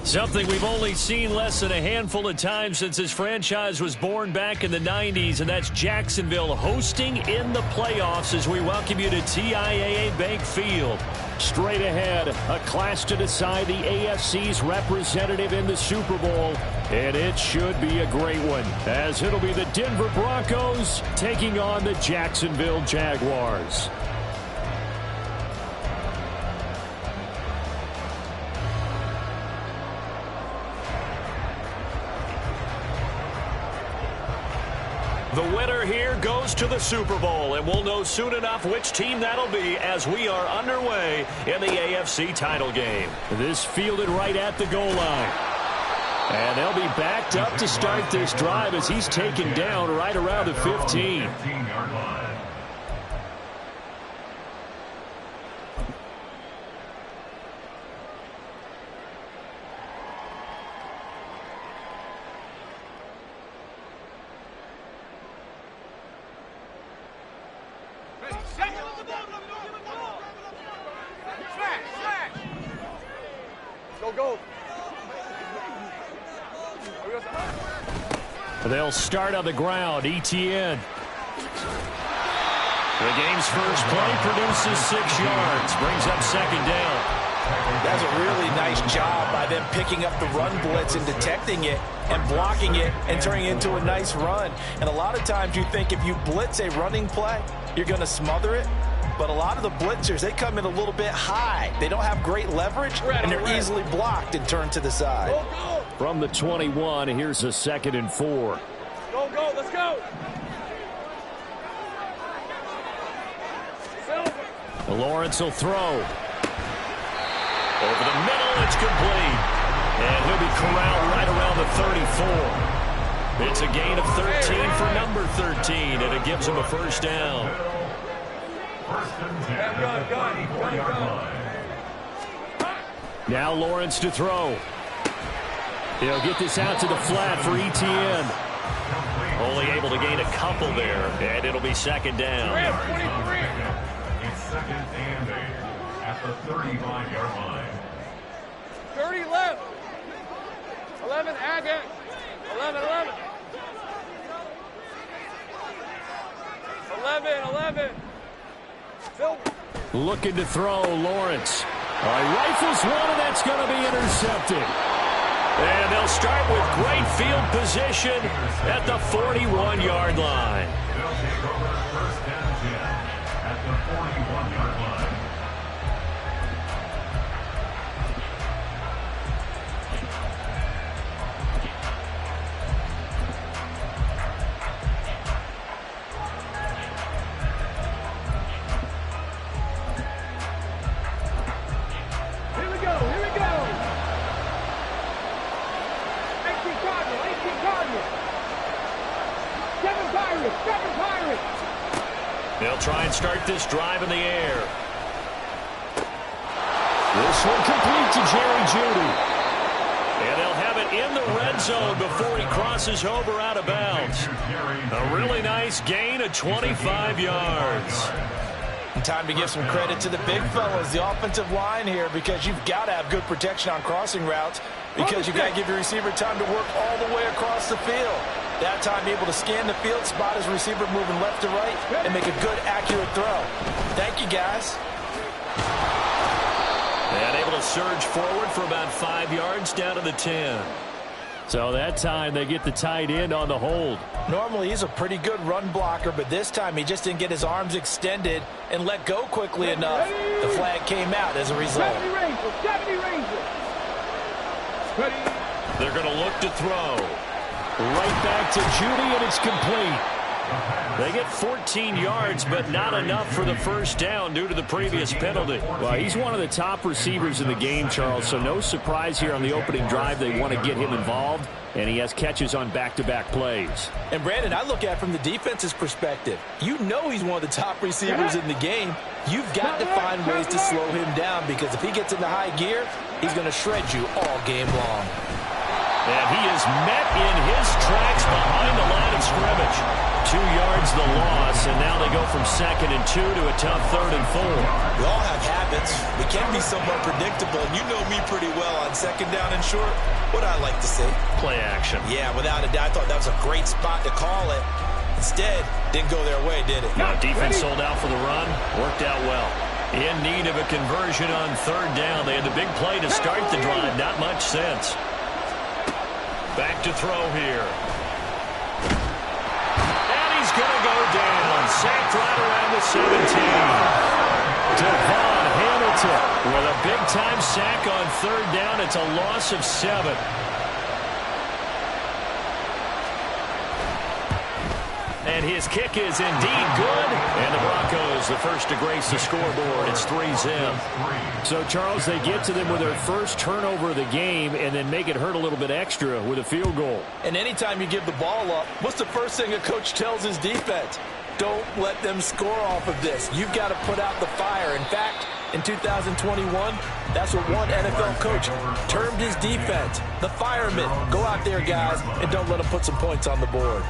Something we've only seen less than a handful of times since this franchise was born back in the 90s, and that's Jacksonville hosting in the playoffs as we welcome you to TIAA Bank Field. Straight ahead, a clash to decide the AFC's representative in the Super Bowl, and it should be a great one, as it'll be the Denver Broncos taking on the Jacksonville Jaguars. The winner here goes to the Super Bowl, and we'll know soon enough which team that'll be as we are underway in the AFC title game. This fielded right at the goal line. And they'll be backed up to start this drive as he's taken down right around the 15. They'll start on the ground. ETN. The game's first play produces 6 yards. Brings up second down. That's a really nice job by them picking up the run blitz and detecting it and blocking it and turning it into a nice run. And a lot of times you think if you blitz a running play, you're going to smother it. But a lot of the blitzers, they come in a little bit high. They don't have great leverage, and they're easily blocked and turned to the side. From the 21, here's a 2nd and 4. Go, go, let's go. Lawrence will throw. Over the middle, it's complete. And he'll be corralled right around the 34. It's a gain of 13 for number 13, and it gives him a first down. Now Lawrence to throw. He'll get this out to the flat for ETN. Only able to gain a couple there, and it'll be second down. It's second and 8 at the 35-yard line. 30 left. 11, add it. 11, 11. 11. Looking to throw, Lawrence. Rifles one, and that's going to be intercepted. And they'll start with great field position at the 41-yard line. They'll take over first and 10 at the 41-yard line. Here we go. 18 Cardinals. 7 Pirates. They'll try and start this drive in the air. This one complete to Jerry Jeudy. And they'll have it in the red zone before he crosses over out of bounds. A really nice gain of 25 yards. And time to give some credit to the big fellas, the offensive line here, because you've got to have good protection on crossing routes, because you've got to give your receiver time to work all the way across the field. That time able to scan the field, spot his receiver moving left to right, and make a good, accurate throw. Thank you, guys. And able to surge forward for about 5 yards down to the 10. So that time they get the tight end on the hold. Normally he's a pretty good run blocker, but this time he just didn't get his arms extended and let go quickly enough. The flag came out as a result. 70 Rangers. They're going to look to throw. Right back to Jeudy, and it's complete. They get 14 yards, but not enough for the first down due to the previous penalty. Well, he's one of the top receivers in the game, Charles, so no surprise here on the opening drive. They want to get him involved, and he has catches on back-to-back plays. And, Brandon, I look at it from the defense's perspective. You know he's one of the top receivers in the game. You've got to find ways to slow him down, because if he gets into high gear, he's going to shred you all game long. And he is met in his tracks behind the line of scrimmage. 2 yards the loss, and now they go from 2nd and 2 to a tough 3rd and 4. We all have habits. We can be somewhat predictable, and you know me pretty well on 2nd down and short. What I like to see. Play action. Yeah, without a doubt, I thought that was a great spot to call it. Instead, didn't go their way, did it? No, defense sold out for the run. Worked out well. In need of a conversion on 3rd down. They had the big play to start the drive. Not much sense. Back to throw here. And he's going to go down. Sacked right around the 17. Devon Hamilton with a big-time sack on 3rd down. It's a loss of 7. And his kick is indeed good. And the Broncos, the first to grace the scoreboard. It's 3-zip. So, Charles, they get to them with their first turnover of the game and then make it hurt a little bit extra with a field goal. And anytime you give the ball up, what's the first thing a coach tells his defense? Don't let them score off of this. You've got to put out the fire. In fact, in 2021, that's what one NFL coach termed his defense. The firemen. Go out there, guys, and don't let them put some points on the board.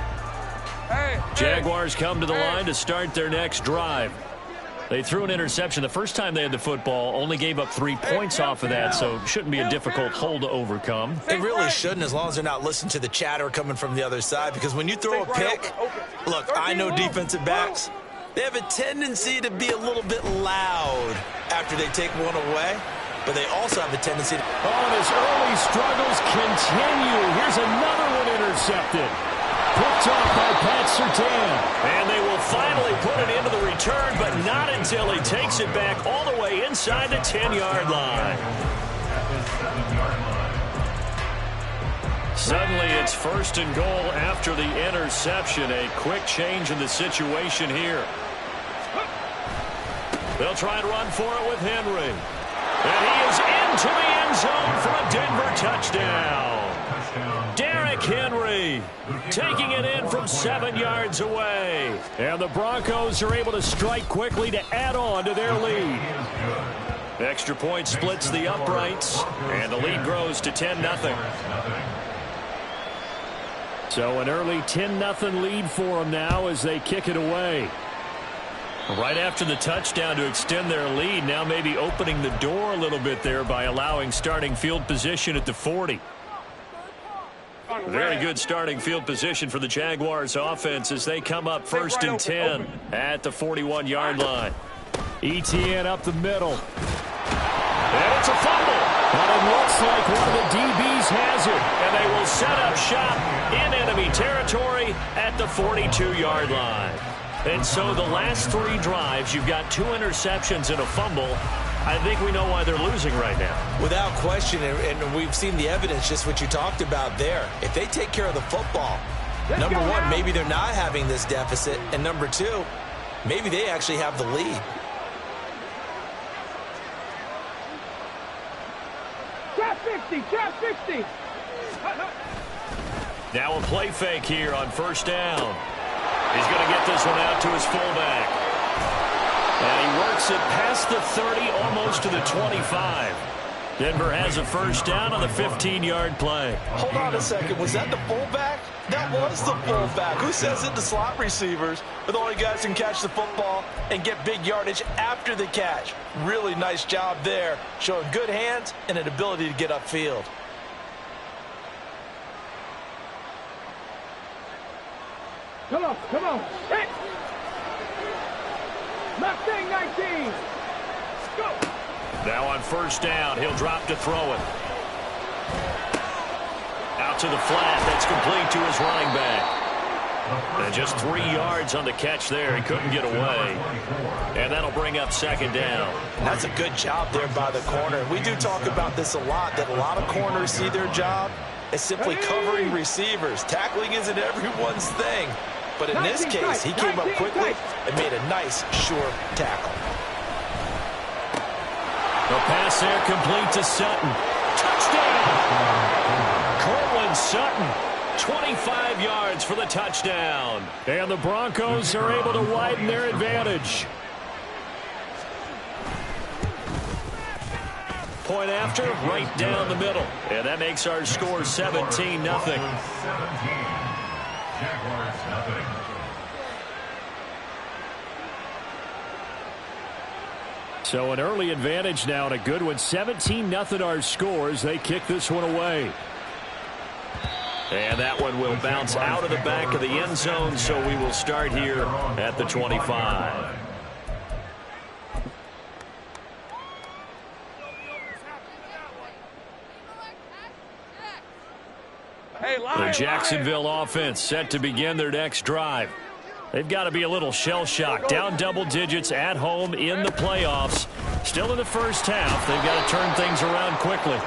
Jaguars come to the line to start their next drive. They threw an interception the first time they had the football, only gave up 3 points off of that, so shouldn't be a difficult hole to overcome. They really shouldn't, as long as they're not listening to the chatter coming from the other side, because when you throw a pick, look, I know defensive backs, they have a tendency to be a little bit loud after they take one away, but they also have a tendency to... Oh, his early struggles continue. Here's another one intercepted. Picked off by Pat Surtain. And they will finally put it into the return, but not until he takes it back all the way inside the 10-yard line. Suddenly it's 1st and goal after the interception. A quick change in the situation here. They'll try and run for it with Henry. And he is into the end zone for a Denver touchdown. Derrick Henry taking it in from 7 yards away. And the Broncos are able to strike quickly to add on to their lead. Extra point splits the uprights, and the lead grows to 10-0. So an early 10-0 lead for them now as they kick it away. Right after the touchdown to extend their lead, now maybe opening the door a little bit there by allowing starting field position at the 40. Very good starting field position for the Jaguars offense as they come up 1st and 10 at the 41-yard line. ETN up the middle. And it's a fumble. But it looks like one of the DBs has it. And they will set up shop in enemy territory at the 42-yard line. And so the last 3 drives, you've got 2 interceptions and a fumble. I think we know why they're losing right now. Without question, and we've seen the evidence, just what you talked about there. If they take care of the football, number one, maybe they're not having this deficit. And number 2, maybe they actually have the lead. Trap 50, trap 50. Now a play fake here on 1st down. He's going to get this one out to his fullback. And he works it past the 30, almost to the 25. Denver has a 1st down on the 15-yard play. Hold on a second. Was that the fullback? That was the fullback. Who says it? The slot receivers are the only guys who can catch the football and get big yardage after the catch. Really nice job there, showing good hands and an ability to get upfield. Come on, come on. Hit. Mustang 19. Go. Now on 1st down, he'll drop to throw it. Out to the flat. That's complete to his running back. And just 3 yards on the catch there. He couldn't get away. And that'll bring up 2nd down. And that's a good job there by the corner. We do talk about this a lot, that a lot of corners see their job as simply covering receivers. Tackling isn't everyone's thing. But in this case, he came up quickly and made a nice, sure tackle. The pass there complete to Sutton. Touchdown! Cortland Sutton, 25 yards for the touchdown. And the Broncos are able to widen their advantage. point after, right down the middle. And that makes our score 17-0. 17. Jaguars nothing. So an early advantage now and a good one. 17-0 our scores. They kick this one away. And that one will bounce out of the back of the end zone, so we will start here at the 25. The Jacksonville offense set to begin their next drive. They've got to be a little shell-shocked. Down double digits at home in the playoffs. Still in the first half. They've got to turn things around quickly.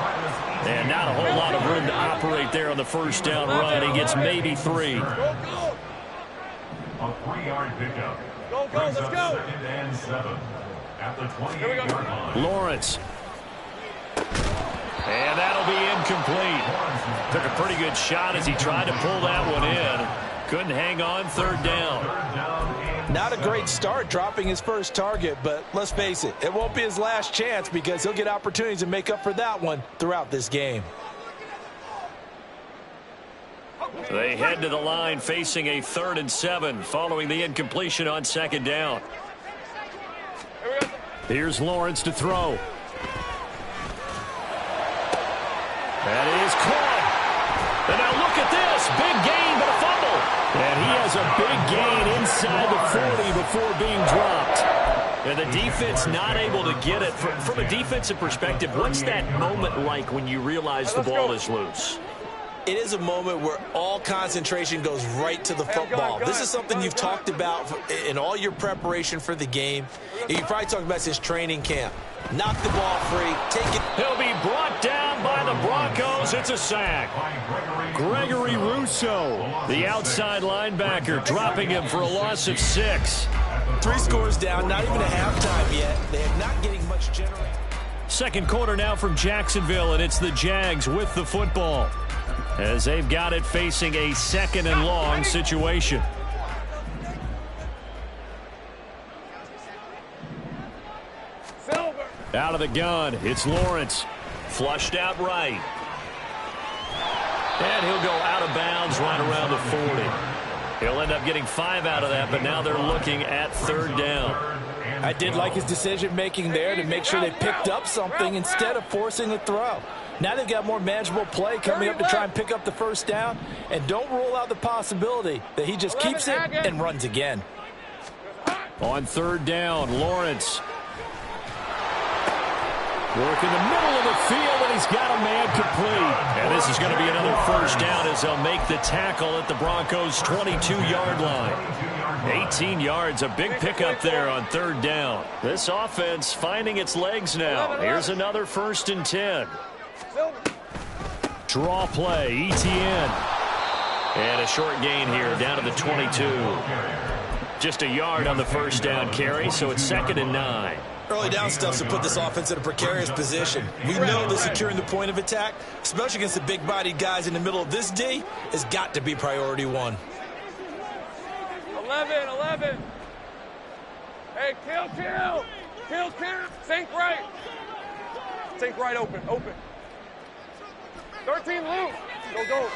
And not a whole lot of room to operate there on the first down run. He gets maybe 3. A 3-yard pickup. Go, let's go. 2nd and 7 at the 28-yard line. Lawrence. And that'll be incomplete. Took a pretty good shot as he tried to pull that one in. Couldn't hang on, 3rd down. Not a great start dropping his first target, but let's face it, it won't be his last chance because he'll get opportunities to make up for that one throughout this game. They head to the line facing a 3rd and 7 following the incompletion on 2nd down. Here's Lawrence to throw. That is caught. And now look at this. Big gain, but a fumble. And he has a big gain inside the 40 before being dropped. And the defense not able to get it. From a defensive perspective, what's that moment like when you realize the ball is loose? It is a moment where all concentration goes right to the football. This is something you've talked about in all your preparation for the game. You probably talked about since training camp. Knock the ball free. Take it. He'll be brought down by the Broncos. It's a sack. Gregory Rousseau, the outside linebacker, dropping him for a loss of 6. 3 scores down, not even a halftime yet. They are not getting much generation. Second quarter now from Jacksonville, and it's the Jags with the football, as they've got it facing a 2nd and long situation. out of the gun. It's Lawrence. Flushed out right. And he'll go out of bounds right around the 40. He'll end up getting 5 out of that, but now they're looking at 3rd down. I did like his decision-making there to make sure they picked up something instead of forcing a throw. Now they've got more manageable play coming up to try and pick up the 1st down. And don't rule out the possibility that he just keeps it and runs again. On 3rd down, Lawrence. Work in the middle of the field, and he's got a man complete. And this is going to be another 1st down as they'll make the tackle at the Broncos' 22-yard line. 18 yards, a big pickup there on 3rd down. This offense finding its legs now. Here's another 1st and 10. Draw play, ETN. And a short gain here down to the 22. Just a yard on the 1st down carry, so it's 2nd and 9. Early down stuff to put this offense in a precarious position. We know that securing the point of attack, especially against the big-bodied guys in the middle of this D, has got to be priority 1. 11. Hey, kill. Sink right. Sink right, open. 13 loose. Go.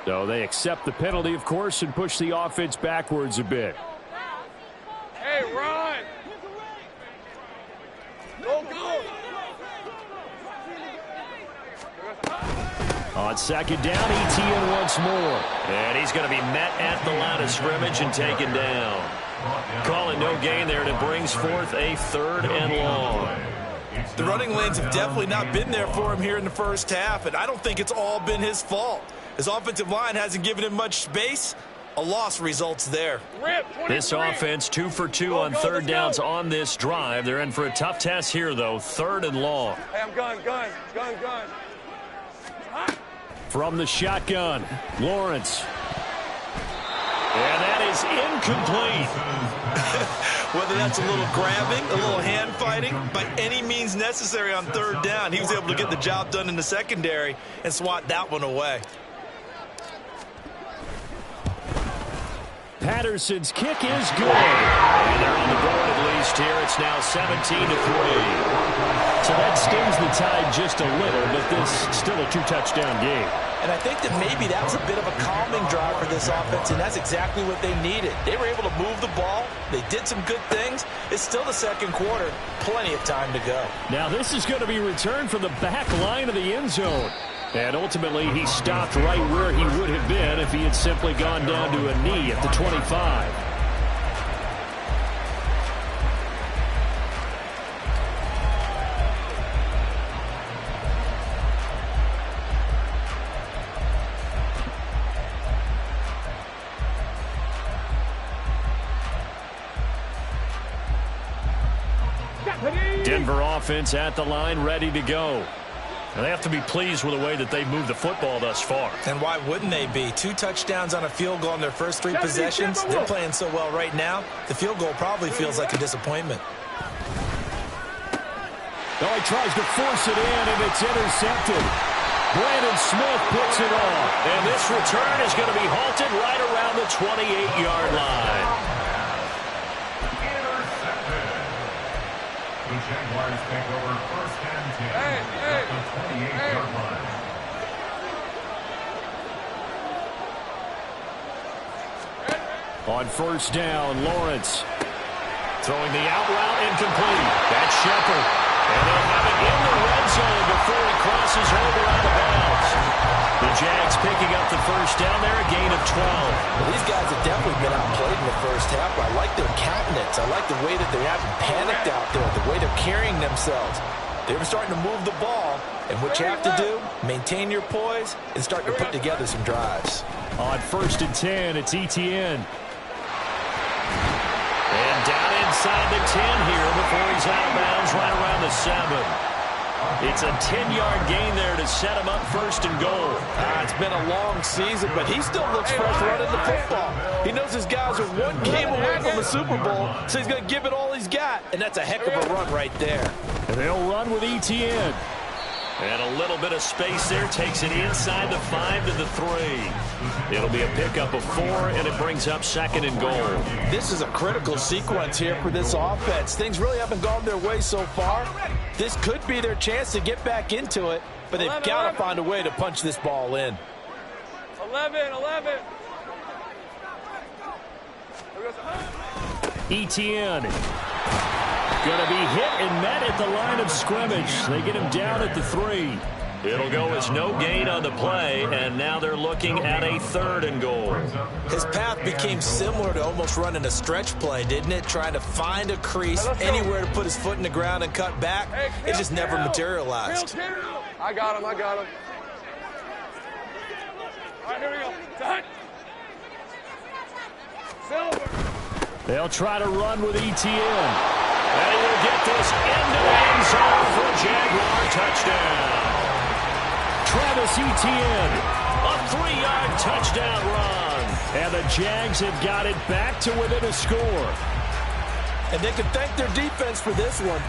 So they accept the penalty, of course, and push the offense backwards a bit. Hey, run. Go. On 2nd down, ETN once more. And he's going to be met at the line of scrimmage and taken down. Call it no gain there, and it brings forth a 3rd and long. The running lanes have definitely not been there for him here in the first half, and I don't think it's all been his fault. His offensive line hasn't given him much space. A loss results there. This offense 2 for 2 on 3rd downs on this drive. They're in for a tough test here, though. 3rd and long. Hey, I'm gun. From the shotgun, Lawrence. And that is incomplete. Whether that's a little grabbing, a little hand fighting, by any means necessary on 3rd down, he was able to get the job done in the secondary and swat that one away. Patterson's kick is good. And they're on the board at least here. It's now 17-3. So that stings the tide just a little, but this still a two-touchdown game. And I think that maybe that's a bit of a calming drive for this offense, and that's exactly what they needed. They were able to move the ball. They did some good things. It's still the second quarter. Plenty of time to go. Now this is going to be returned from the back line of the end zone. And ultimately, he stopped right where he would have been if he had simply gone down to a knee at the 25. Denver offense at the line, ready to go. And they have to be pleased with the way that they moved the football thus far. And why wouldn't they be? 2 touchdowns on a field goal in their first 3 possessions. They're playing so well right now, the field goal probably feels like a disappointment. Oh, he tries to force it in, and it's intercepted. Brandon Smith picks it off. And this return is going to be halted right around the 28-yard line. The Jaguars take over first and 10 at the 28-yard line. On first down, Lawrence. Throwing the out route incomplete. That's Shepard. And they'll have it in the red zone before he crosses over out of bounds. The Jags picking up the first down there, a gain of 12. Well, these guys have definitely been outplayed in the first half. I like their countenance. I like the way that they haven't panicked out there, the way they're carrying themselves. They were starting to move the ball, and what you have to do, maintain your poise and start to put together some drives. On first and 10, it's Etienne. And down inside the 10 here before he's out of bounds right around the 7. It's a 10-yard gain there to set him up first and goal. It's been a long season, but he still looks fresh running the football. He knows his guys are one game away from the Super Bowl, so he's going to give it all he's got, and that's a heck of a run right there. And they'll run with Etienne. And a little bit of space there. Takes it inside the 5 to the 3. It'll be a pickup of 4, and it brings up second and goal. This is a critical sequence here for this offense. Things really haven't gone their way so far. This could be their chance to get back into it, but they've got to find a way to punch this ball in. 11. Etienne. Going to be hit and met at the line of scrimmage. They get him down at the 3. It'll go as no gain on the play, and now they're looking at a third and goal. His path became similar to almost running a stretch play, didn't it? Trying to find a crease, anywhere to put his foot in the ground and cut back. It just never materialized. I got him. All right, here we go. Tight. Silver. They'll try to run with Etienne. And he will get this into the end zone for a Jaguar touchdown. Travis Etienne. A 3-yard touchdown run. And the Jags have got it back to within a score. And they can thank their defense for this one.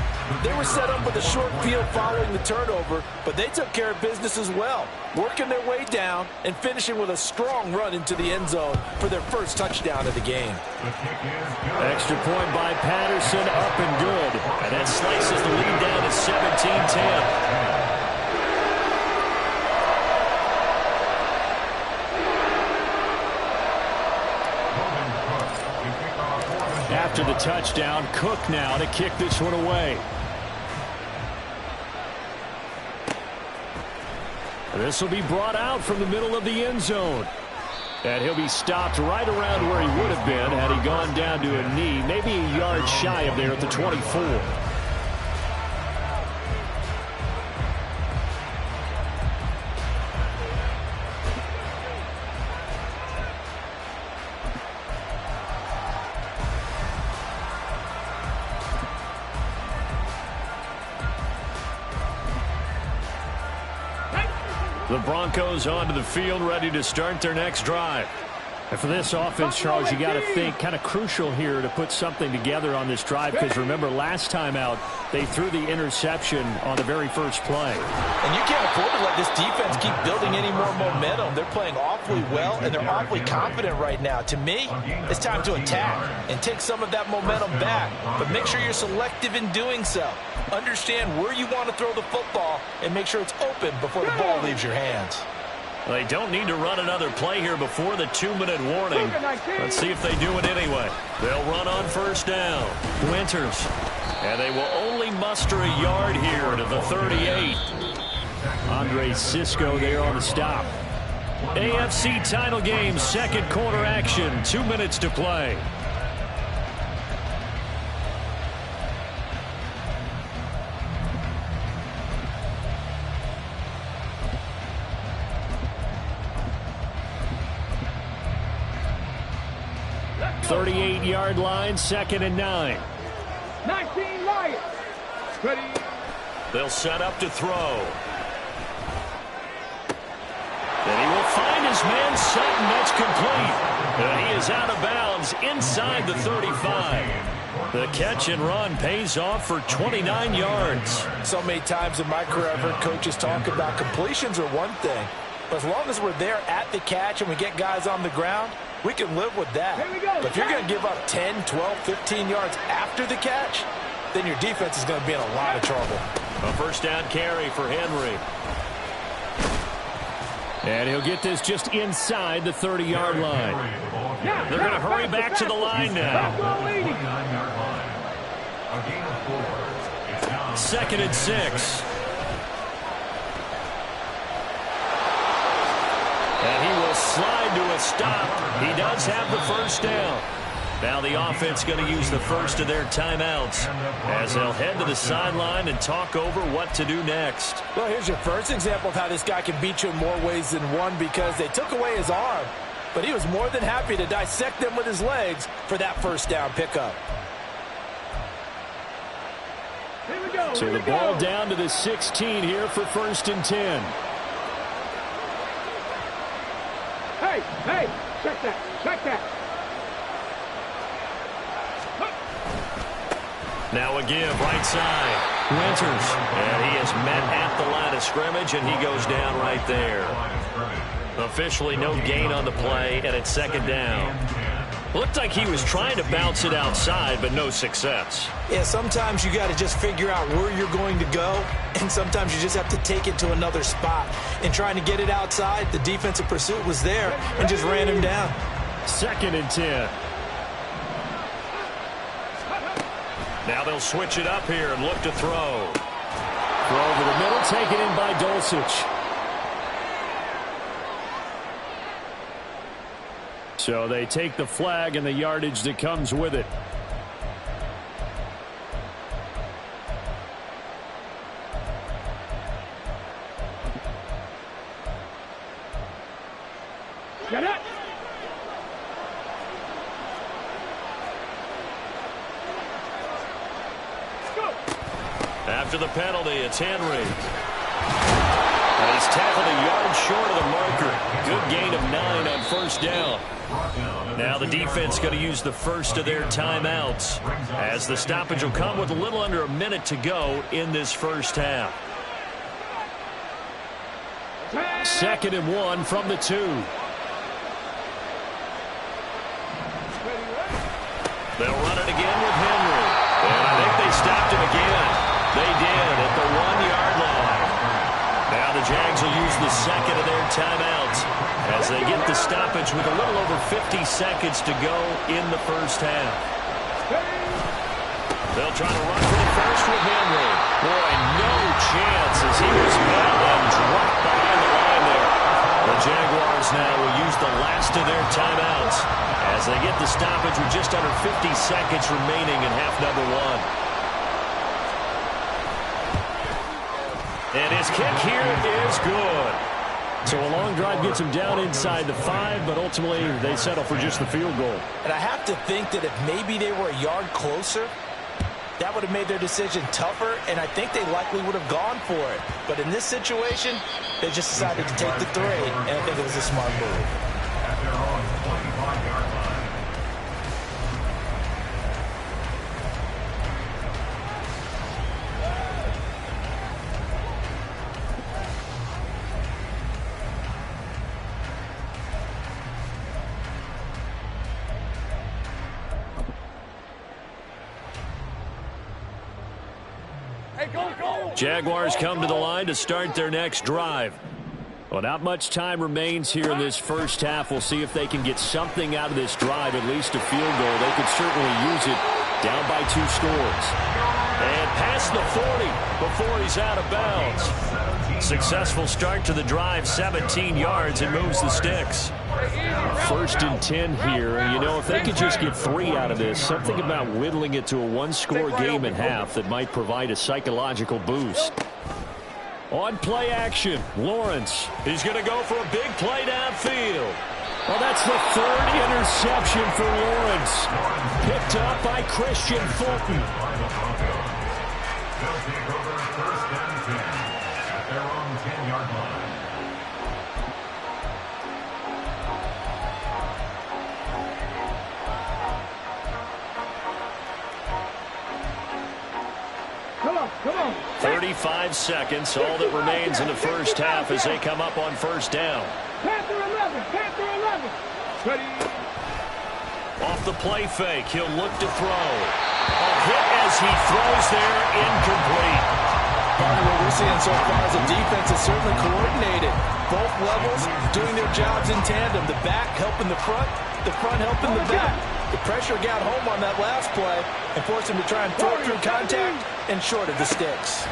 They were set up with a short field following the turnover, but they took care of business as well, working their way down and finishing with a strong run into the end zone for their first touchdown of the game. Extra point by Patterson, up and good. And that slices the lead down to 17-10. After the touchdown, Cook now to kick this one away. This will be brought out from the middle of the end zone. And he'll be stopped right around where he would have been had he gone down to a knee, maybe a yard shy of there at the 24. The Broncos onto the field, ready to start their next drive. And for this offense, Charles, you got to think kind of crucial here to put something together on this drive, because remember last time out they threw the interception on the very first play. And you can't afford to let this defense keep building any more momentum. They're playing awfully well, and they're awfully confident right now. To me, it's time to attack and take some of that momentum back, but make sure you're selective in doing so. Understand where you want to throw the football and make sure it's open before the ball leaves your hands. They don't need to run another play here before the 2-minute warning. Let's see if they do it anyway. They'll run on first down. Winters. And they will only muster a yard here to the 38. Andre Cisco there on the stop. AFC title game, second quarter action. 2 minutes to play. .38-yard line, 2nd and 9. 19 Lions. Ready. They'll set up to throw. And he will find his man Sutton. That's complete. And he is out of bounds inside the 35. The catch and run pays off for 29 yards. So many times in my career I've heard coaches talk about completions are one thing. But as long as we're there at the catch and we get guys on the ground, we can live with that. But if you're going to give up 10, 12, 15 yards after the catch, then your defense is going to be in a lot of trouble. A first down carry for Henry. And he'll get this just inside the 30-yard line. They're going to hurry back to the line now. 2nd and 6. And he will slide to a stop. He does have the first down. Now the offense going to use the first of their timeouts as they'll head to the sideline and talk over what to do next. Well, here's your first example of how this guy can beat you in more ways than one, because they took away his arm, but he was more than happy to dissect them with his legs for that first down pickup. So the ball down to the 16 here for 1st and 10. Hey, check that. Now a give, right side. Winters. And he is met at the line of scrimmage, and he goes down right there. Officially no gain on the play, and it's 2nd down. Looked like he was trying to bounce it outside, but no success. Yeah, sometimes you got to just figure out where you're going to go, and sometimes you just have to take it to another spot. In trying to get it outside, the defensive pursuit was there and just ran him down. 2nd and 10. Now they'll switch it up here and look to throw. Throw over the middle, taken in by Dulcich. So they take the flag and the yardage that comes with it. Get it. After the penalty, it's Henry. And he's tackled a yard short of the marker. Good gain of 9 on first down. Now the defense going to use the first of their timeouts, as the stoppage will come with a little under a minute to go in this first half. 2nd and 1 from the 2. They'll run it again with Henry. And I think they stopped him again. They did at the 1-yard line. Now the Jags will use the second of their timeouts as they get the stoppage with a little over 50 seconds to go in the first half. They'll try to run for the first with Henry. Boy, no chance as he was met and dropped behind the line there. The Jaguars now will use the last of their timeouts as they get the stoppage with just under 50 seconds remaining in half number 1. And his kick here is good. So a long drive gets him down inside the 5, but ultimately they settle for just the field goal. And I have to think that if maybe they were a yard closer, that would have made their decision tougher, and I think they likely would have gone for it. But in this situation, they just decided to take the 3, and I think it was a smart move. Jaguars come to the line to start their next drive. Well, not much time remains here in this first half. We'll see if they can get something out of this drive, at least a field goal. They could certainly use it down by 2 scores. And past the 40 before he's out of bounds. Successful start to the drive, 17 yards, and moves the sticks. 1st and 10 here. And, you know, if they could just get 3 out of this, something about whittling it to a 1-score game at half that might provide a psychological boost. On play action, Lawrence. He's going to go for a big play downfield. Well, that's the 3rd interception for Lawrence. Picked up by Christian Fulton. They'll take over 1st and 10 at their own 10-yard line. Come on. 35 seconds, all that remains in the first half as they come up on 1st down. Panther 11. Ready. Off the play fake, he'll look to throw. A hit as he throws there, incomplete. Part of what we're seeing so far is the defense is certainly coordinated. Both levels doing their jobs in tandem. The back helping the front helping the back. The pressure got home on that last play and forced him to try and throw it through contact and short of the sticks.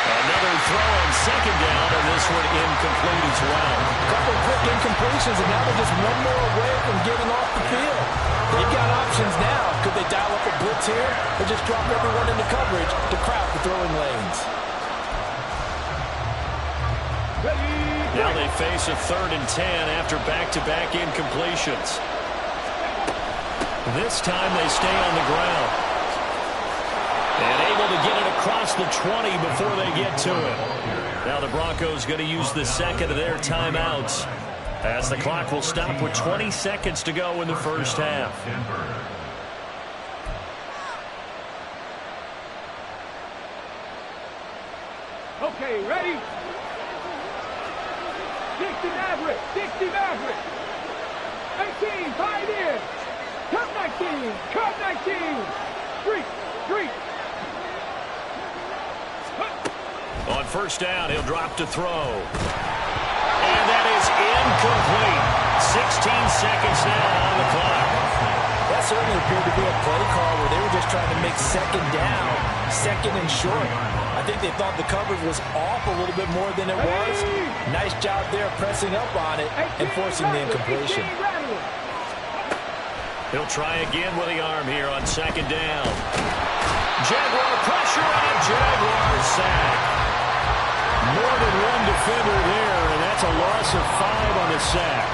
Another throw on 2nd down, and this one incomplete as well. A couple of quick incompletions, and now they're just one more away from getting off the field. They've got options now. Could they dial up a blitz here or just drop everyone into coverage to crowd the throwing lanes? Now they face a 3rd and 10 after back-to-back incompletions. This time they stay on the ground. And able to get it across the 20 before they get to it. Now the Broncos going to use the 2nd of their timeouts, as the clock will stop with 20 seconds to go in the first half. Okay, ready? 60 Maverick. 18, Pioneer. Cut 19. Street. On 1st down, he'll drop to throw. And that is incomplete. 16 seconds now on the clock. That certainly appeared to be a play call where they were just trying to make 2nd down, 2nd and short. I think they thought the coverage was off a little bit more than it was. Nice job there pressing up on it and forcing the incompletion. He'll try again with the arm here on 2nd down. Jaguar pressure on Jaguar sack. More than one defender there, and that's a loss of 5 on the sack.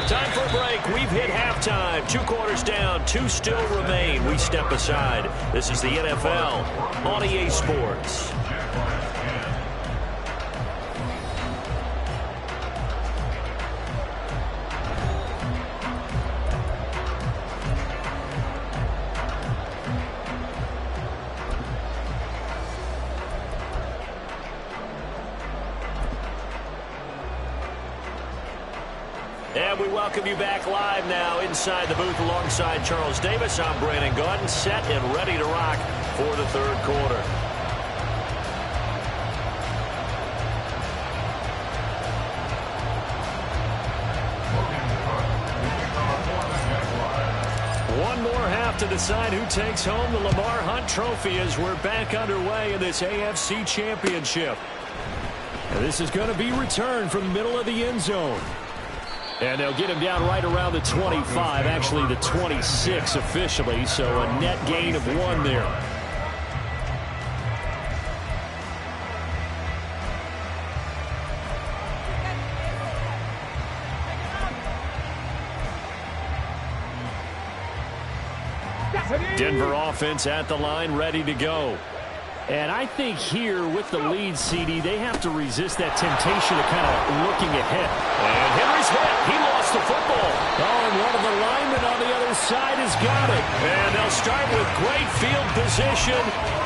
Time for a break. We've hit halftime. 2 quarters down, 2 still remain. We step aside. This is the NFL on EA Sports. And we welcome you back live now inside the booth alongside Charles Davis. I'm Brandon Gaudin, set and ready to rock for the 3rd quarter. One more half to decide who takes home the Lamar Hunt Trophy as we're back underway in this AFC Championship. And this is going to be returned from the middle of the end zone. And they'll get him down right around the 25, actually the 26 officially, so a net gain of 1 there. Denver offense at the line, ready to go. And I think here with the lead, CD, they have to resist that temptation of kind of looking ahead. And Henry's hit. He lost the football. Oh, and one of the linemen on the other side has got it. And they'll start with great field position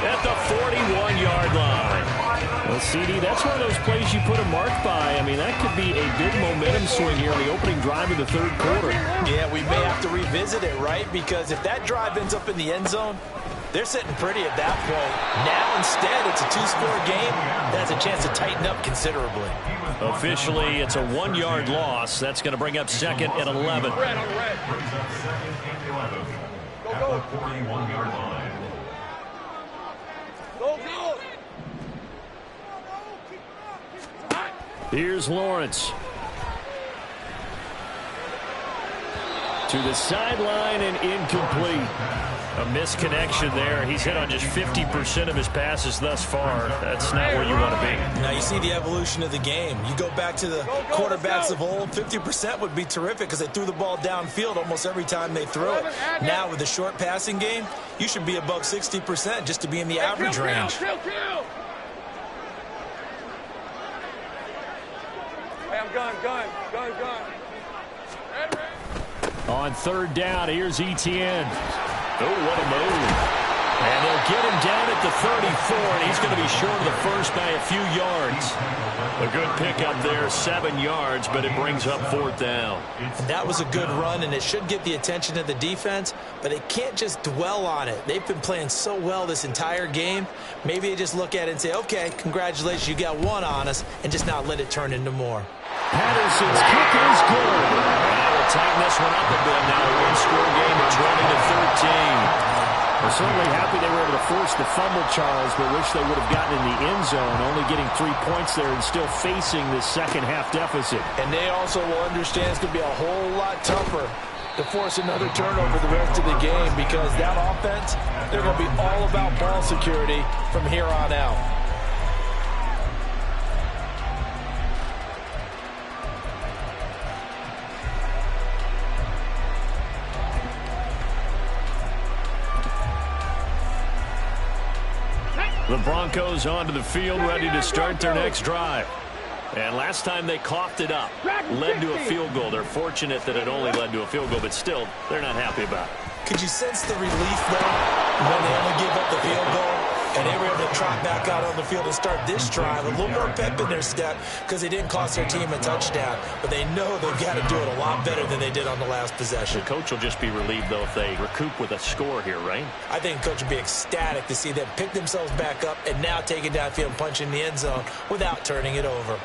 at the 41-yard line. Well, CD, that's one of those plays you put a mark by. I mean, that could be a big momentum swing here in the opening drive of the third quarter. Yeah, we may have to revisit it, right? Because if that drive ends up in the end zone, they're sitting pretty at that point. Now, instead, it's a two-score game that has a chance to tighten up considerably. Officially, it's a 1-yard loss. That's going to bring up second and 11. Brings up second and 11 at the 41-yard line. Here's Lawrence. To the sideline and incomplete. A misconnection there. He's hit on just 50% of his passes thus far. That's not where you want to be. Now you see the evolution of the game. You go back to the quarterbacks of old, 50% would be terrific because they threw the ball downfield almost every time they threw it. Now with the short passing game, you should be above 60% just to be in the average range. Hey, I'm gun. On third down, here's Etienne. Oh, what a move. And they'll get him down at the 34, and he's going to be short of the first by a few yards. A good pickup there, 7 yards, but it brings up fourth down. That was a good run, and it should get the attention of the defense, but they can't just dwell on it. They've been playing so well this entire game. Maybe they just look at it and say, okay, congratulations, you got one on us, and just not let it turn into more. Patterson's kick is good. And they will tighten this one up a bit now. A one-score game at 20-13. We're certainly happy they were able to force the fumble, Charles, but wish they would have gotten in the end zone, only getting 3 points there and still facing this second-half deficit. And they also will understand it's going to be a whole lot tougher to force another turnover the rest of the game because that offense, they're going to be all about ball security from here on out. The Broncos onto the field, ready to start their next drive. And last time they coughed it up, led to a field goal. They're fortunate that it only led to a field goal, but still, they're not happy about it. Could you sense the relief, though, when they only gave up the field goal and they were able to trot back out on the field and start this drive? A little more pep in their step because they didn't cost their team a touchdown, but they know they've got to do it a lot better than they did on the last possession. The coach will just be relieved, though, if they recoup with a score here, right? I think the coach would be ecstatic to see them pick themselves back up and now take it downfield and punch in the end zone without turning it over.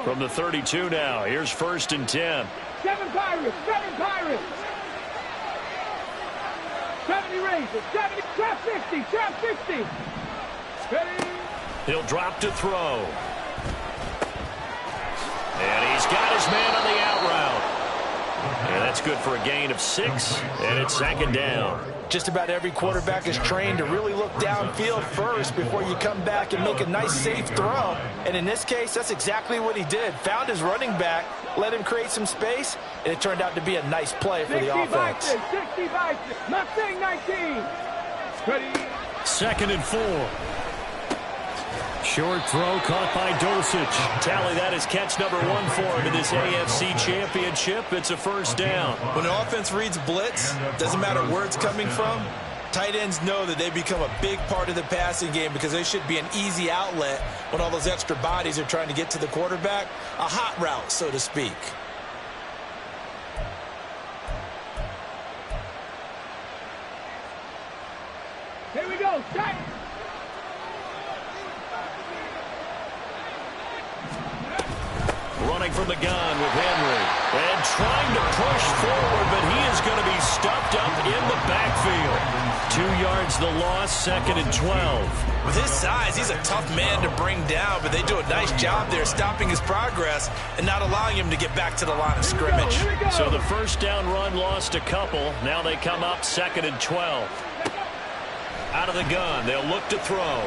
From the 32 now, here's first and 10. 7 Pirates. 70 Rangers. 70. Trap 60. Ready. He'll drop to throw. And he's got his man on the out route. And that's good for a gain of 6, and it's second down. Just about every quarterback is trained to really look downfield first before you come back and make a nice, safe throw. And in this case, that's exactly what he did. Found his running back, let him create some space, and it turned out to be a nice play for the offense. 65. Mustang 19. Ready. Second and 4. Short throw caught by Dosich. Tally that is catch number 1 for him in this AFC Championship. It's a first down. When the offense reads blitz, doesn't matter where it's coming from, tight ends know that they become a big part of the passing game because they should be an easy outlet when all those extra bodies are trying to get to the quarterback. A hot route, so to speak. Here we go. Start. Running from the gun with Henry. And trying to push forward, but he is going to be stuffed up in the backfield. 2 yards the loss, second and 12. With his size, he's a tough man to bring down, but they do a nice job there stopping his progress and not allowing him to get back to the line of scrimmage. So the first down run lost a couple. Now they come up second and 12. Out of the gun, they'll look to throw.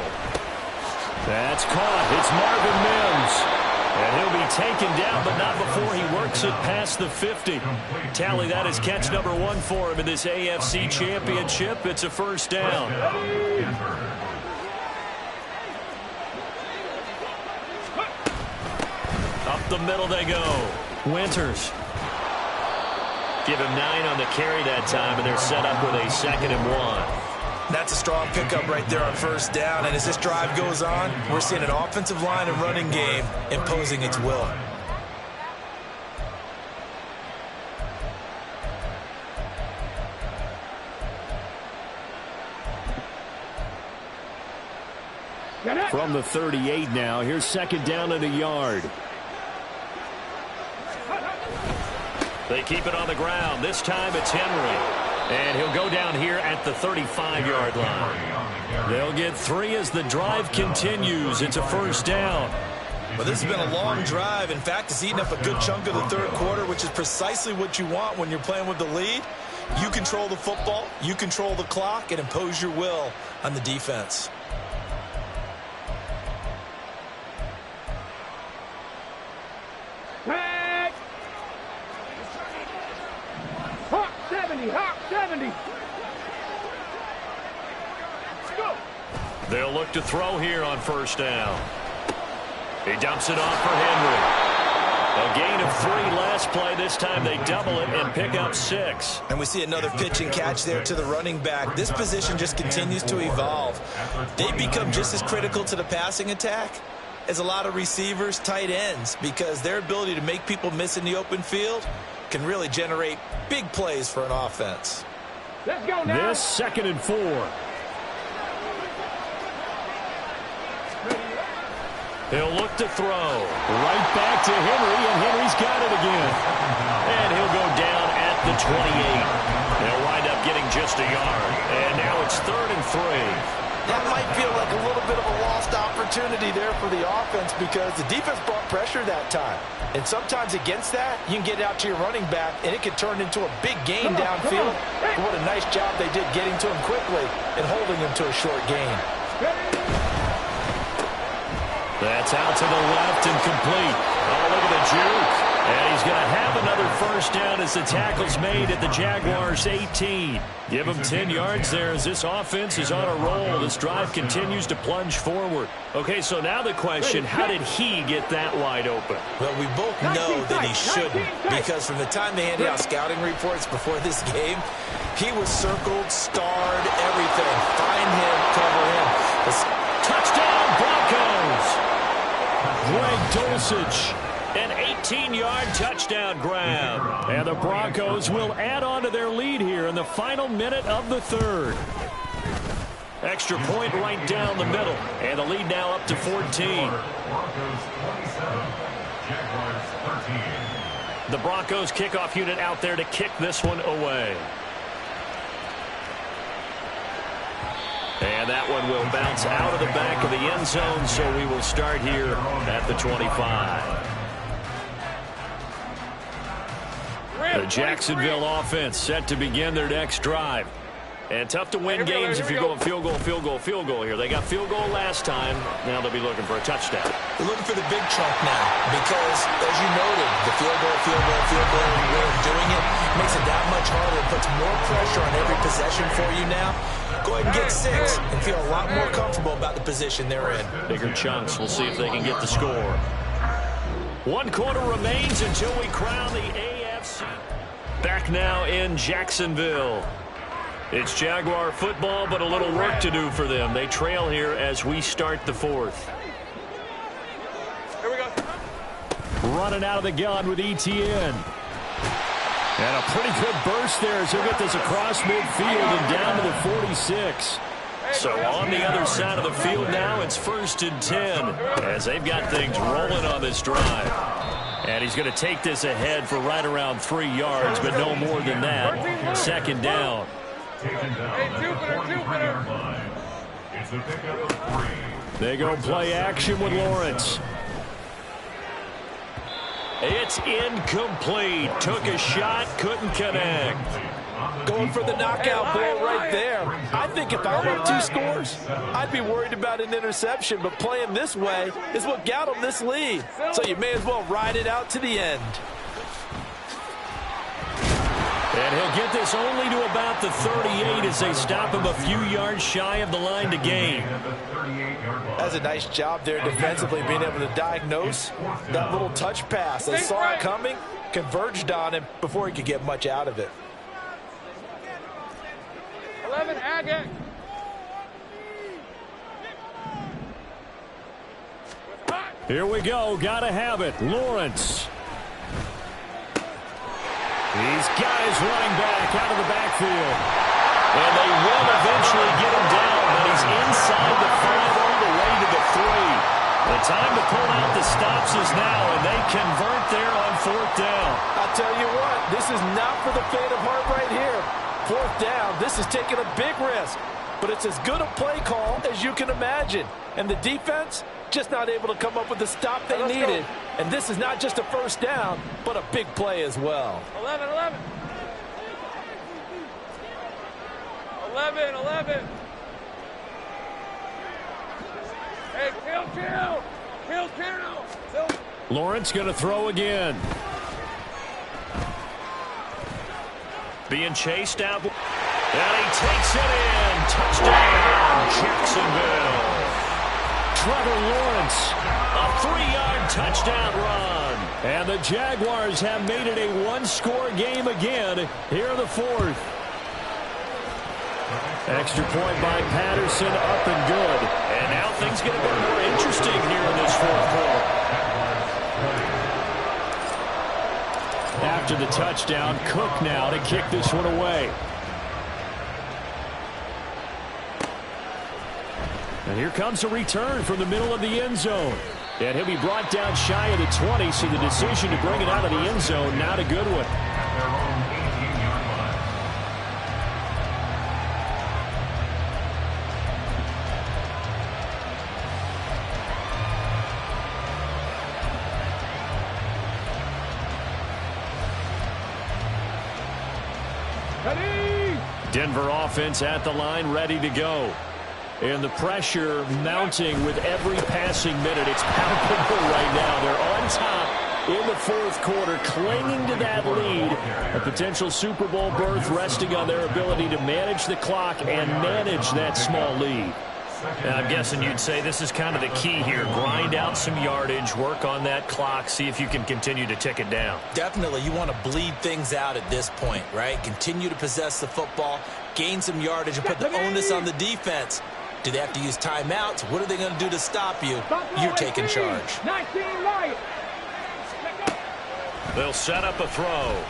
That's caught. It's Marvin Mims. And he'll be taken down, but not before he works it past the 50. Tally that is catch number 1 for him in this AFC Championship. It's a first down. Up the middle they go. Winters. Give him 9 on the carry that time, and they're set up with a second and 1. That's a strong pickup right there on first down. And as this drive goes on, we're seeing an offensive line and running game imposing its will. From the 38 now, here's second down and a yard. They keep it on the ground. This time it's Henry. And he'll go down here at the 35-yard line. They'll get 3 as the drive continues. It's a first down. Well, this has been a long drive. In fact, it's eaten up a good chunk of the third quarter, which is precisely what you want when you're playing with the lead. You control the football, you control the clock, and impose your will on the defense. Hawk 70, Hawk 70. Go. They'll look to throw here on first down. He dumps it off for Henry. A gain of 3 last play. This time they double it and pick up 6. And we see another pitch and catch there to the running back. This position just continues to evolve. They become just as critical to the passing attack as a lot of receivers, tight ends, because their ability to make people miss in the open field can really generate big plays for an offense. Let's go now. This 2nd and 4. He'll look to throw. Right back to Henry, and Henry's got it again. And he'll go down at the 28. They'll wind up getting just a yard. And now it's 3rd and 3. That might feel like a little bit of a lost opportunity there for the offense because the defense brought pressure that time. And sometimes against that, you can get out to your running back, and it can turn into a big gain downfield. What a nice job they did getting to him quickly and holding him to a short gain. That's out to the left and complete. Oh, look at the juke. And he's going to have another first down as the tackle's made at the Jaguars' 18. Give him 10 yards there as this offense is on a roll. This drive continues to plunge forward. Okay, so now the question, how did he get that wide open? Well, we both know that he shouldn't, because from the time they handed out scouting reports before this game, he was circled, starred, everything. Find him, cover him. Touchdown, Broncos! Greg Dulcich. An 18-yard touchdown grab. And the Broncos will add on to their lead here in the final minute of the 3rd. Extra point right down the middle. And the lead now up to 14. Broncos 27, Jaguars 13. The Broncos kickoff unit out there to kick this one away. And that one will bounce out of the back of the end zone, so we will start here at the 25. The Jacksonville offense set to begin their next drive. And tough to win games if you're going field goal, field goal, field goal here. They got field goal last time. Now they'll be looking for a touchdown. They're looking for the big chunk now because, as you noted, the field goal, and way of doing it makes it that much harder. It puts more pressure on every possession for you now. Go ahead and get 6 and feel a lot more comfortable about the position they're in. Bigger chunks. We'll see if they can get the score. 1 quarter remains until we crown the AFC. Back now in Jacksonville. It's Jaguar football, but a little work to do for them. They trail here as we start the 4th. Here we go. Running out of the gun with Etienne. And a pretty good burst there as he'll get this across midfield and down to the 46. So on the other side of the field now, it's 1st and 10 as they've got things rolling on this drive. And he's going to take this ahead for right around 3 yards, but no more than that. 2nd down. Taken down at the 45-yard line. It's a pickup of 3. They go play action with Lawrence. It's incomplete. Took a shot, couldn't connect. Going for the knockout blow right there. I think if I were up 2 scores, I'd be worried about an interception, but playing this way is what got him this lead. So you may as well ride it out to the end. And he'll get this only to about the 38 as they stop him a few yards shy of the line to gain. That's a nice job there defensively, being able to diagnose that little touch pass. They saw it coming, converged on him before he could get much out of it. 11, Agate. Here we go. Gotta have it. Lawrence. These guys running back out of the backfield. And they will eventually get him down, but he's inside the 5 all the way to the 3. The time to pull out the stops is now, and they convert there on 4th down. I'll tell you what, this is not for the faint of heart right here. 4th down, this is taking a big risk. But it's as good a play call as you can imagine. And the defense, just not able to come up with the stop they needed. And this is not just a 1st down, but a big play as well. 11. 11. Hey, chill. Lawrence going to throw again. Being chased out. And he takes it in. Touchdown, Jacksonville. Trevor Lawrence. A 3-yard touchdown run. And the Jaguars have made it a 1-score game again here in the 4th. Extra point by Patterson, up and good. And now things get a bit more interesting here in this 4th quarter. After the touchdown, Cook now to kick this one away. And here comes a return from the middle of the end zone. And he'll be brought down shy of the 20, so the decision to bring it out of the end zone, not a good one. Denver offense at the line, ready to go. And the pressure mounting with every passing minute. It's palpable right now. They're on top in the 4th quarter, clinging to that lead. A potential Super Bowl berth resting on their ability to manage the clock and manage that small lead. And I'm guessing you'd say this is kind of the key here. Grind out some yardage, work on that clock, see if you can continue to tick it down. Definitely, you want to bleed things out at this point, right? Continue to possess the football, gain some yardage, and put the onus on the defense. Do they have to use timeouts? What are they going to do to stop you? You're taking charge. 19 right. They'll set up a throw.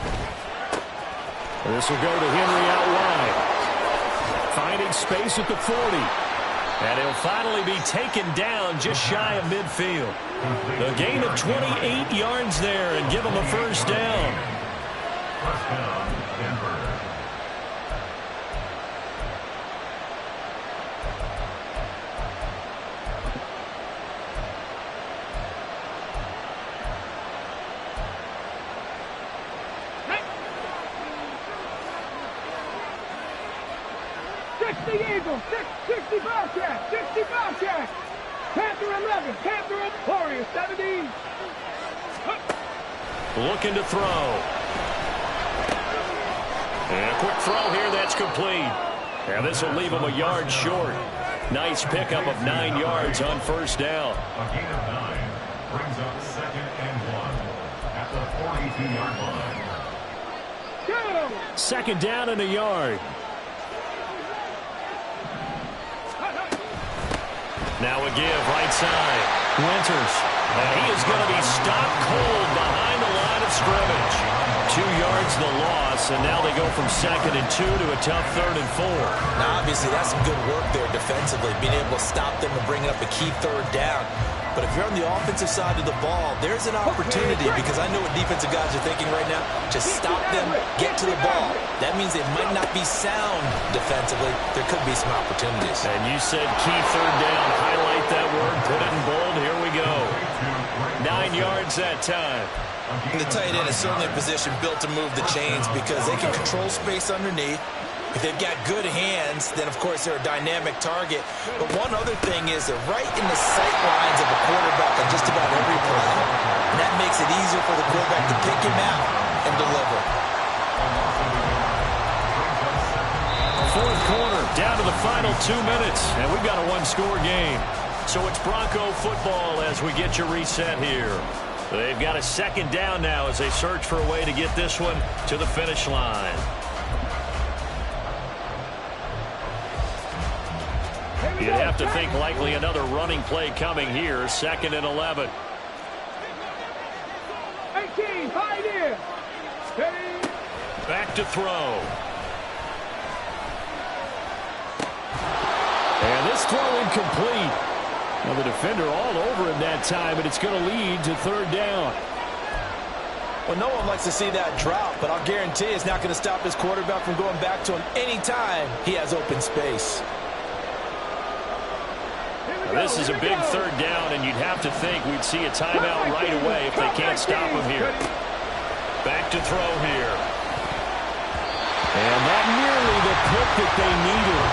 This will go to Henry out wide. Finding space at the 40. And he'll finally be taken down just shy of midfield. A gain of 28 yards there and give him a 1st down. 1st down, Denver. Eagles, 60 Bobcats, 60 Bobcats. Panther 11, Panther Warriors 17. Looking to throw. And a quick throw here, that's complete. And this will leave him a yard short. Nice pickup of 9 yards on 1st down. A gain of 9 brings up 2nd and 1 at the 42-yard line. 2nd down and a yard. Now a give, right side. Winters. And he is going to be stopped cold behind the line of scrimmage. 2 yards the loss, and now they go from 2nd and 2 to a tough 3rd and 4. Now, obviously, that's some good work there defensively, being able to stop them and bring up a key 3rd down. But if you're on the offensive side of the ball, there's an opportunity, because I know what defensive guys are thinking right now. Just stop them, get to the ball. That means they might not be sound defensively. There could be some opportunities. And you said key 3rd down. Highlight that word, put it in bold. Here we go. 9 yards that time. And the tight end is certainly a position built to move the chains because they can control space underneath. If they've got good hands, then, of course, they're a dynamic target. But one other thing is they're right in the sight lines of a quarterback on just about every play. And that makes it easier for the quarterback to pick him out and deliver. 4th quarter, down to the final 2 minutes, and we've got a 1-score game. So it's Bronco football as we get your reset here. They've got a 2nd down now as they search for a way to get this one to the finish line. You'd have to think likely another running play coming here. 2nd and 11. back to throw. And this throw incomplete. Now the defender all over him that time, and it's going to lead to third down. Well, no one likes to see that drop, but I'll guarantee it's not going to stop his quarterback from going back to him anytime he has open space. Now, this is a big third down, and you'd have to think we'd see a timeout right away if they can't stop him here. Back to throw here. And that nearly the pick that they needed.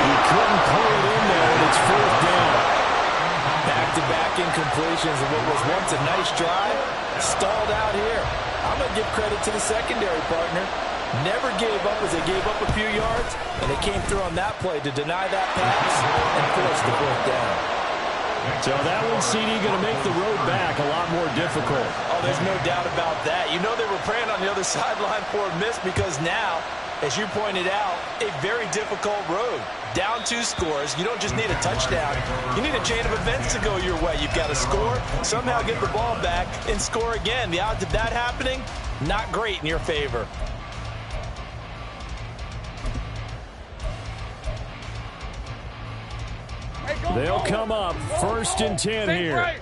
He couldn't pull it in there, and it's fourth down. Back-to-back incompletions of what was once a nice drive. Stalled out here. I'm going to give credit to the secondary partner. Never gave up as they gave up a few yards, and they came through on that play to deny that pass and force the fourth down. So that one, CD, going to make the road back a lot more difficult. Oh, there's no doubt about that. You know they were praying on the other sideline for a miss because now, as you pointed out, a very difficult road. Down 2 scores. You don't just need a touchdown. You need a chain of events to go your way. You've got to score, somehow get the ball back, and score again. The odds of that happening, not great in your favor. They'll come up 1st and 10 here.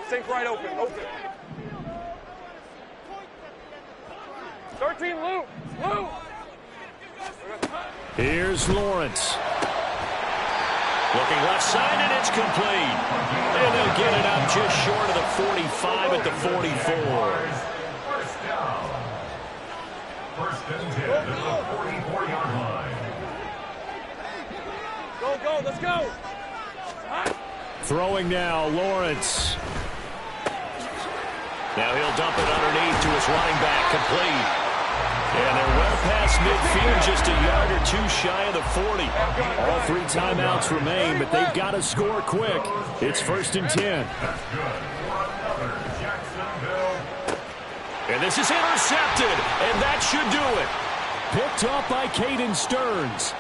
Sink right open. 13, Lou. Here's Lawrence. Looking left side, and it's complete. And they'll get it up just short of the 45 at the 44. First down. 1st and 10 at the 44-yard line. Go, let's go. Throwing now, Lawrence. Now he'll dump it underneath to his running back, complete. And they're well past midfield, just a yard or 2 shy of the 40. All 3 timeouts remain, but they've got to score quick. It's 1st and 10. And this is intercepted, and that should do it. Picked off by Caden Stearns.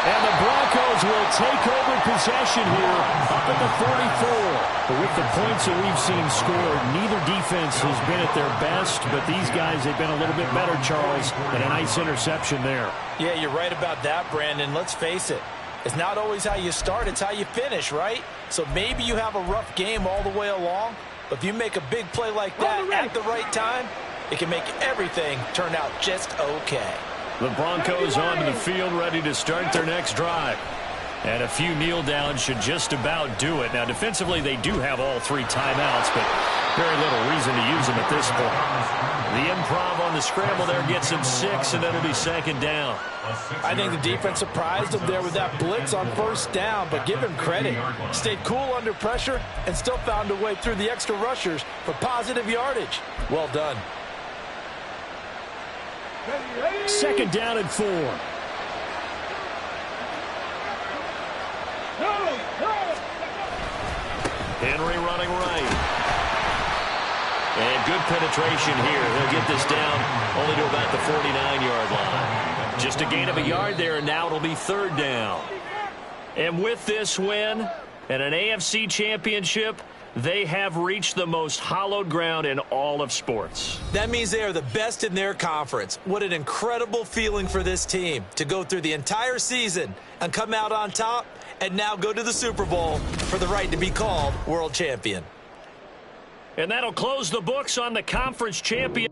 And the Broncos will take over possession here up at the 44. But with the points that we've seen scored, neither defense has been at their best. But these guys, they've been a little bit better, Charles, and a nice interception there. Yeah, you're right about that, Brandon. Let's face it. It's not always how you start, it's how you finish, right? So maybe you have a rough game all the way along, but if you make a big play like that at the right time, it can make everything turn out just okay. The Broncos onto the field, ready to start their next drive. And a few kneel downs should just about do it. Now, defensively, they do have all 3 timeouts, but very little reason to use them at this point. The improv on the scramble there gets him 6, and it'll be 2nd down. I think the defense surprised him there with that blitz on 1st down, but give him credit. Stayed cool under pressure and still found a way through the extra rushers for positive yardage. Well done. 2nd down and 4. Henry running right. And good penetration here. He'll get this down only to about the 49-yard line. Just a gain of a yard there, and now it'll be 3rd down. And with this win and an AFC championship, they have reached the most hallowed ground in all of sports. That means they are the best in their conference. What an incredible feeling for this team to go through the entire season and come out on top and now go to the Super Bowl for the right to be called world champion. And that'll close the books on the conference champion.